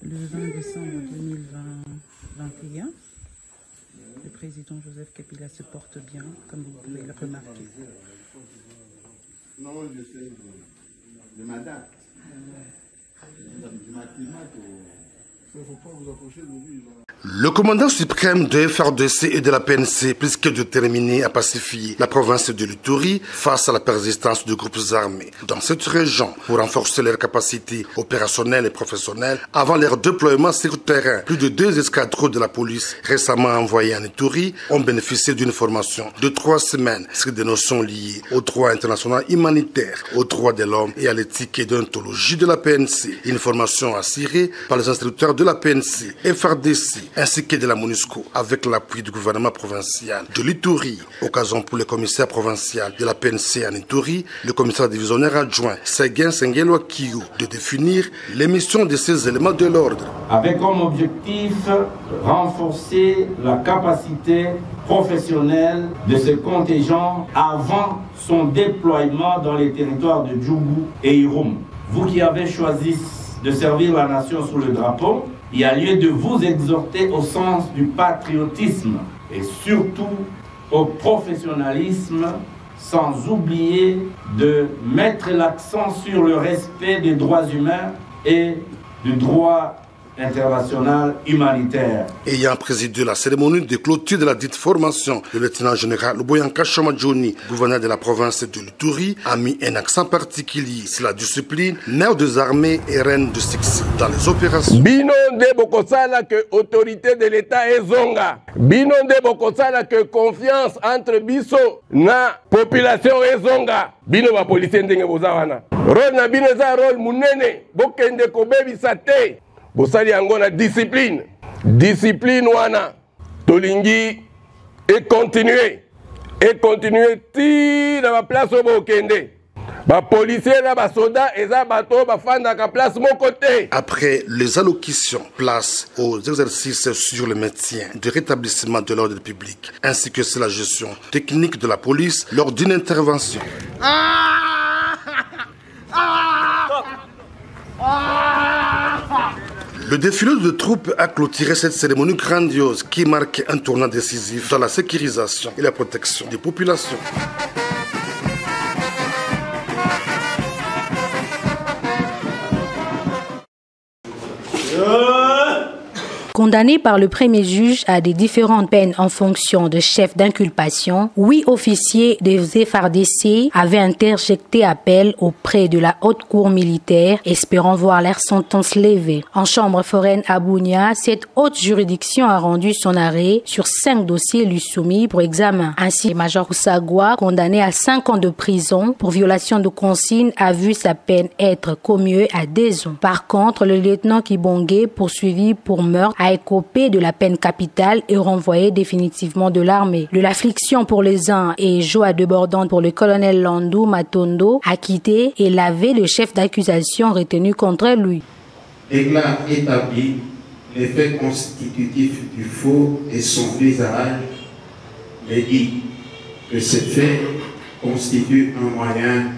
Le 20 décembre 2021, le président Joseph Kabila se porte bien, comme vous pouvez le remarquer. Non, je sais de ma date. Le commandant suprême de FARDC et de la PNC, plus que déterminé à pacifier la province de l'Ituri face à la persistance de groupes armés dans cette région pour renforcer leurs capacités opérationnelles et professionnelles avant leur déploiement sur le terrain. Plus de 2 escadrons de la police récemment envoyés en Ituri ont bénéficié d'une formation de 3 semaines sur des notions liées au droit international humanitaire, aux droits de l'homme et à l'éthique et déontologie de la PNC. Une formation assurée par les instructeurs de la PNC, FARDC, ainsi que de la MONUSCO, avec l'appui du gouvernement provincial de l'Ituri. Occasion pour le commissaire provincial de la PNC en Ituri, le commissaire divisionnaire adjoint Seguin Sengelo Kiyu, de définir les missions de ces éléments de l'ordre. Avec comme objectif renforcer la capacité professionnelle de ce contingent avant son déploiement dans les territoires de Djougou et Irum. Vous qui avez choisi de servir la nation sous le drapeau, il y a lieu de vous exhorter au sens du patriotisme et surtout au professionnalisme, sans oublier de mettre l'accent sur le respect des droits humains et du droit international humanitaire. Ayant présidé la cérémonie de clôture de la dite formation, le lieutenant-général Boyanka Chamadjoni, gouverneur de la province de l'Ituri, a mis un accent particulier sur la discipline, mère des armées et reine de succès dans les opérations. Bino de Bokosala que autorité de l'État est zonga. Bino de Bokosala que confiance entre biso na population est zonga. Bino ba policier ndenge bozawana. Rôle na bino za rôle munene. Bokende kobebisa te. Bosali yango na discipline. Discipline wana tolingi et continuer ti na ba place au bokende. Ba policier na ba soda eza bato ba fanda ka place mon côté. Après les allocutions, place aux exercices sur le maintien de rétablissement de l'ordre public ainsi que sur la gestion technique de la police lors d'une intervention. Le défilé de troupes a clôturé cette cérémonie grandiose qui marque un tournant décisif dans la sécurisation et la protection des populations. Condamné par le premier juge à des différentes peines en fonction de chef d'inculpation, 8 officiers des FARDC avaient interjecté appel auprès de la haute cour militaire, espérant voir leur sentence levée. En chambre foraine à Bunia, cette haute juridiction a rendu son arrêt sur 5 dossiers lui soumis pour examen. Ainsi, Major Sagwa, condamné à 5 ans de prison pour violation de consigne, a vu sa peine être commuée à 2 ans. Par contre, le lieutenant Kibonge, poursuivi pour meurtre, a écopé de la peine capitale et renvoyé définitivement de l'armée. De l'affliction pour les uns et joie débordante pour le colonel Landou Matondo, acquitté et lavé le chef d'accusation retenu contre lui. Déclare établi les faits constitutifs du faux et son visage, mais dit que ces faits constituent un moyen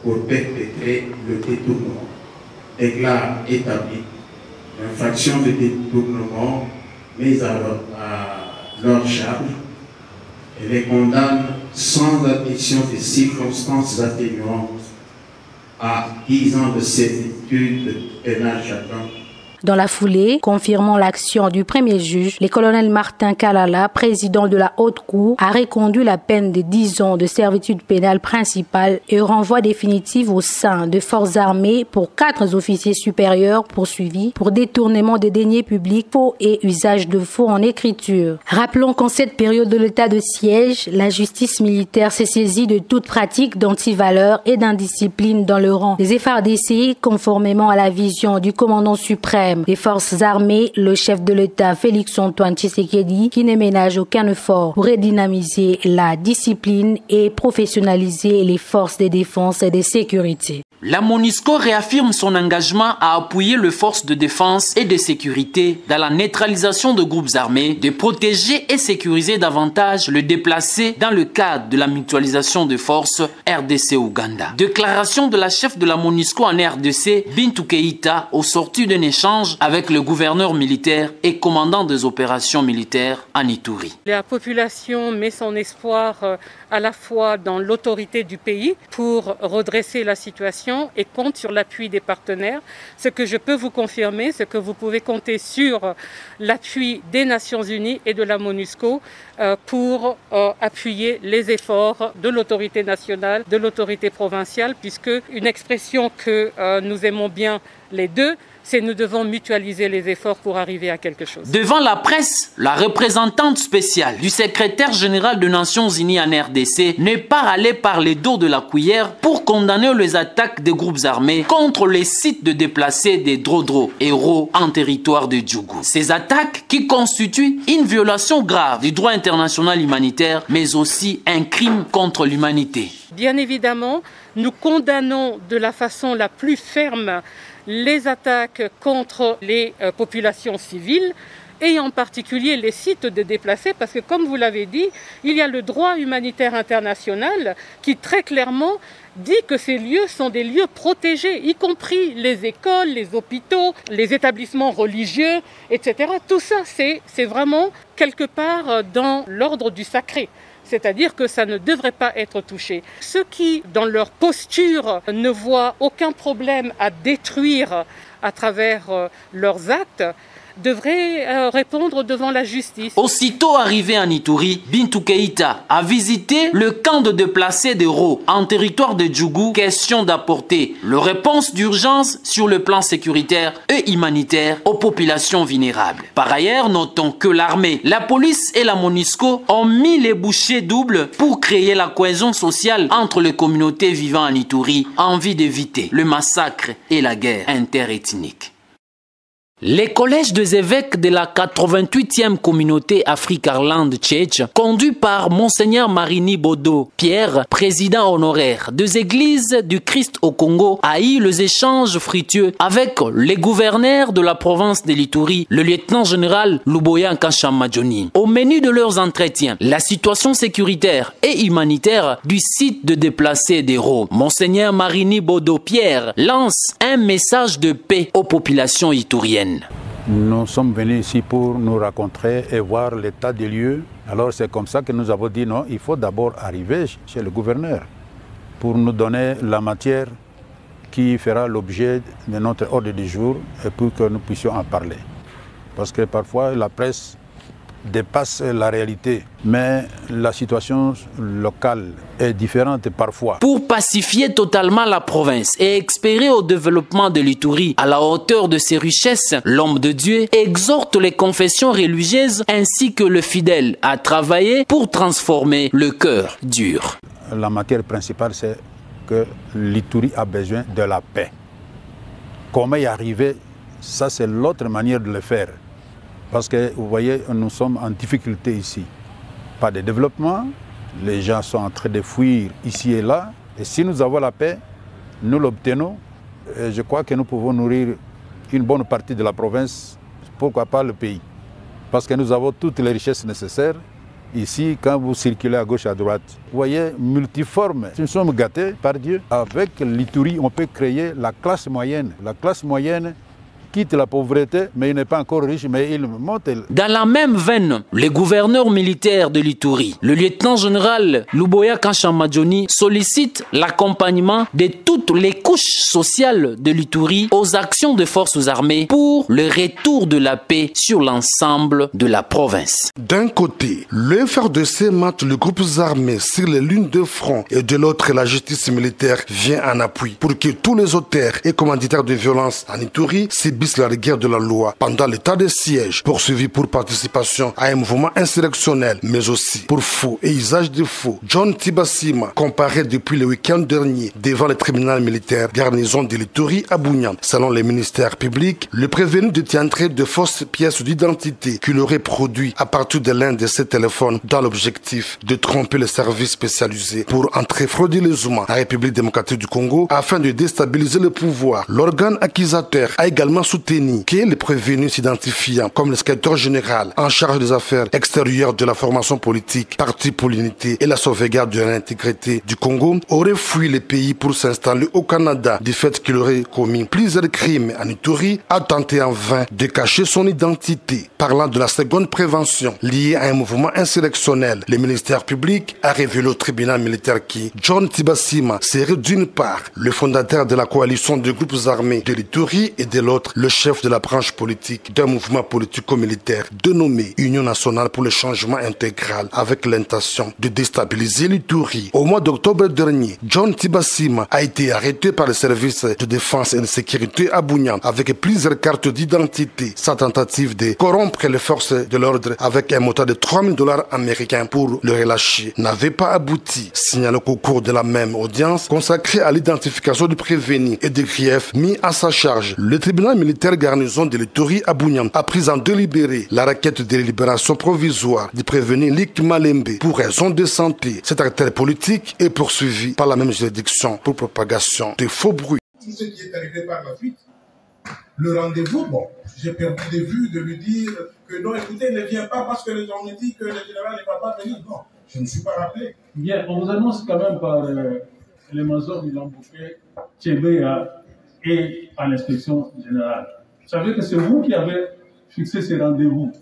pour perpétrer le détournement. Déclare établi l'infraction de détournement mise à leur charge et les condamne sans admission de circonstances atténuantes à 10 ans de servitude pénale chacun. Dans la foulée, confirmant l'action du premier juge, le colonel Martin Kalala, président de la haute cour, a reconduit la peine de 10 ans de servitude pénale principale et renvoi définitif au sein de forces armées pour 4 officiers supérieurs poursuivis pour détournement des deniers publics, faux et usage de faux en écriture. Rappelons qu'en cette période de l'état de siège, la justice militaire s'est saisie de toute pratique d'antivaleur et d'indiscipline dans le rang des FARDC, conformément à la vision du commandant suprême des forces armées, le chef de l'État Félix-Antoine Tshisekedi, qui ne ménage aucun effort pour redynamiser la discipline et professionnaliser les forces de défense et de sécurité. La MONUSCO réaffirme son engagement à appuyer les forces de défense et de sécurité dans la neutralisation de groupes armés, de protéger et sécuriser davantage le déplacé dans le cadre de la mutualisation de forces RDC-Ouganda. Déclaration de la chef de la MONUSCO en RDC, Bintou Keïta, au sortir d'un échange avec le gouverneur militaire et commandant des opérations militaires en Ituri. La population met son espoir à la fois dans l'autorité du pays pour redresser la situation et compte sur l'appui des partenaires. Ce que je peux vous confirmer, c'est que vous pouvez compter sur l'appui des Nations Unies et de la MONUSCO pour appuyer les efforts de l'autorité nationale, de l'autorité provinciale, puisque une expression que nous aimons bien les deux, c'est nous devons mutualiser les efforts pour arriver à quelque chose. Devant la presse, la représentante spéciale du secrétaire général des Nations Unies en RDC n'est pas allée par les dos de la cuillère pour condamner les attaques des groupes armés contre les sites de déplacés des Drodro héros en territoire de Djougou. Ces attaques qui constituent une violation grave du droit international humanitaire, mais aussi un crime contre l'humanité. Bien évidemment, nous condamnons de la façon la plus ferme les attaques contre les populations civiles et en particulier les sites de déplacés parce que comme vous l'avez dit, il y a le droit humanitaire international qui très clairement dit que ces lieux sont des lieux protégés, y compris les écoles, les hôpitaux, les établissements religieux, etc. Tout ça, c'est vraiment quelque part dans l'ordre du sacré. C'est-à-dire que ça ne devrait pas être touché. Ceux qui, dans leur posture, ne voient aucun problème à détruire à travers leurs actes, devrait répondre devant la justice. Aussitôt arrivé en Ituri, Bintou Keïta a visité le camp de déplacés de Ro en territoire de Djougou, question d'apporter les réponses d'urgence sur le plan sécuritaire et humanitaire aux populations vulnérables. Par ailleurs, notons que l'armée, la police et la MONUSCO ont mis les bouchées doubles pour créer la cohésion sociale entre les communautés vivant en Ituri en vue d'éviter le massacre et la guerre interethnique. Les collèges des évêques de la 88e communauté Afrique-Irlande Tchétche, conduit par Monseigneur Marini Bodo Pierre, président honoraire des églises du Christ au Congo, a eu les échanges fructueux avec les gouverneurs de la province de l'Ituri, le lieutenant-général Luboya Nkanshamadjoni. Au menu de leurs entretiens, la situation sécuritaire et humanitaire du site de déplacés d'Hérault. Monseigneur Marini Bodo Pierre lance un message de paix aux populations ituriennes. Nous sommes venus ici pour nous rencontrer et voir l'état des lieux. Alors c'est comme ça que nous avons dit non, il faut d'abord arriver chez le gouverneur pour nous donner la matière qui fera l'objet de notre ordre du jour et pour que nous puissions en parler. Parce que parfois la presse dépasse la réalité, mais la situation locale est différente parfois. Pour pacifier totalement la province et espérer au développement de l'Ituri à la hauteur de ses richesses, l'homme de Dieu exhorte les confessions religieuses ainsi que le fidèle à travailler pour transformer le cœur dur. La matière principale, c'est que l'Ituri a besoin de la paix. Comment y arriver, ça c'est l'autre manière de le faire. Parce que vous voyez, nous sommes en difficulté ici. Pas de développement, les gens sont en train de fuir ici et là. Et si nous avons la paix, nous l'obtenons. Et je crois que nous pouvons nourrir une bonne partie de la province, pourquoi pas le pays. Parce que nous avons toutes les richesses nécessaires. Ici, quand vous circulez à gauche, à droite, vous voyez, multiforme. Nous sommes gâtés par Dieu. Avec l'Ituri, on peut créer la classe moyenne. La classe moyenne quitte la pauvreté, mais il n'est pas encore riche, mais il monte. Dans la même veine, le gouverneur militaire de l'Ituri, le lieutenant-général Luboya Nkanshamadjoni, sollicite l'accompagnement de toutes les couches sociales de l'Ituri aux actions des forces armées pour le retour de la paix sur l'ensemble de la province. D'un côté, le FARDC mate les groupes armés sur les lignes de front et de l'autre, la justice militaire vient en appui pour que tous les auteurs et commanditaires de violence en Ituri subissent la rigueur de la loi pendant l'état de siège, poursuivi pour participation à un mouvement insurrectionnel, mais aussi pour faux et usage de faux. John Tibasima comparaît depuis le week-end dernier devant le tribunal militaire garnison de l'Ituri à Bounian. Selon les ministères publics, le prévenu détiendrait de fausses pièces d'identité qu'il aurait produit à partir de l'un de ses téléphones dans l'objectif de tromper les services spécialisés pour entrer frauduleusement en République démocratique du Congo afin de déstabiliser le pouvoir. L'organe accusateur a également soutenu que le prévenu s'identifiant comme le secrétaire général en charge des affaires extérieures de la formation politique Parti pour l'unité et la sauvegarde de l'intégrité du Congo aurait fui le pays pour s'installer au Canada du fait qu'il aurait commis plusieurs crimes en Ituri, a tenté en vain de cacher son identité. Parlant de la seconde prévention liée à un mouvement insurrectionnel, le ministère public a révélé au tribunal militaire qui John Tibasima serait d'une part le fondateur de la coalition de groupes armés de l'Ituri et de l'autre le chef de la branche politique d'un mouvement politico-militaire dénommé Union nationale pour le changement intégral avec l'intention de déstabiliser l'Ituri. Au mois d'octobre dernier, John Tibasima a été arrêté par les services de défense et de sécurité à Bounian avec plusieurs cartes d'identité. Sa tentative de corrompre les forces de l'ordre avec un montant de $3,000 américains pour le relâcher n'avait pas abouti. Signalé qu'au cours de la même audience consacrée à l'identification du prévenu et des griefs mis à sa charge, le tribunal militaire garnison de l'Ituri à Bounian a pris en délibéré la requête de libération provisoire du prévenu Lik Malembe pour raison de santé. Cet acteur politique est poursuivi par la même juridiction pour propagation de faux bruits. Tout ce qui est arrivé par la suite, le rendez-vous, bon, j'ai perdu de vue de lui dire que non, écoutez, ne viens pas parce que les gens me disent que le général ne va pas venir. Non, je ne me suis pas rappelé. Bien, on vous annonce quand même par les majors du Lambouké, Tchébéa et à l'inspection générale. Vous savez que c'est vous qui avez fixé ces rendez-vous.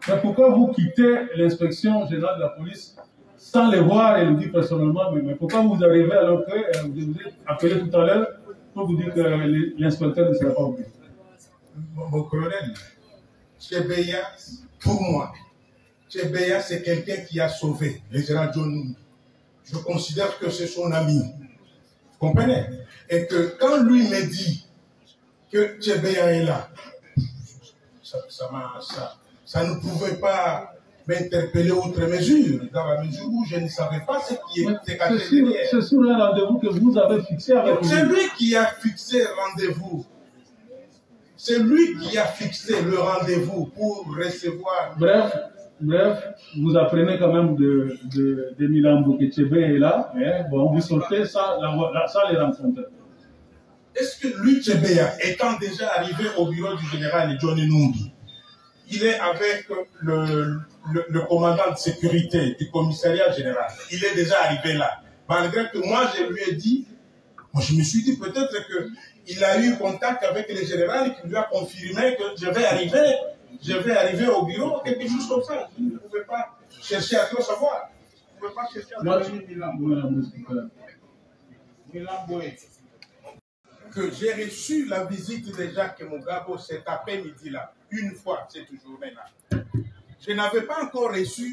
Mais pourquoi vous quittez l'inspection générale de la police sans les voir et le dire personnellement, mais pourquoi vous arrivez alors que vous êtes appelé tout à l'heure pour vous dire que l'inspecteur ne sera pas oublié? Mon colonel, Tchébéa, pour moi, Tchébéa, c'est quelqu'un qui a sauvé le général John Numbi. Je considère que c'est son ami. Vous comprenez? Et que quand lui me dit que Tchébéa est là, ça ne pouvait pas m'interpeller outre mesure, dans la mesure où je ne savais pas ce qui était caché derrière. C'est sur un rendez-vous que vous avez fixé avec lui. C'est lui qui a fixé le rendez-vous. C'est lui qui a fixé le rendez-vous pour recevoir... Bref, vous apprenez quand même de Milambo que Tchébé est là, mais bon, vous sortez sans les rencontrer. Est-ce que lui, Tchébéa, étant déjà arrivé au bureau du général Johnny Numbi, il est avec le commandant de sécurité du commissariat général. Il est déjà arrivé là. Malgré que moi, je lui ai dit, moi, je me suis dit peut-être qu'il a eu contact avec le général et qu'il lui a confirmé que je vais arriver au bureau, quelque chose comme ça. Je ne pouvais pas chercher à tout savoir. Je ne pouvais pas chercher à tout. Que j'ai reçu la visite de Jacques Mugabo cet après-midi-là, une fois cette journée-là. Je n'avais pas encore reçu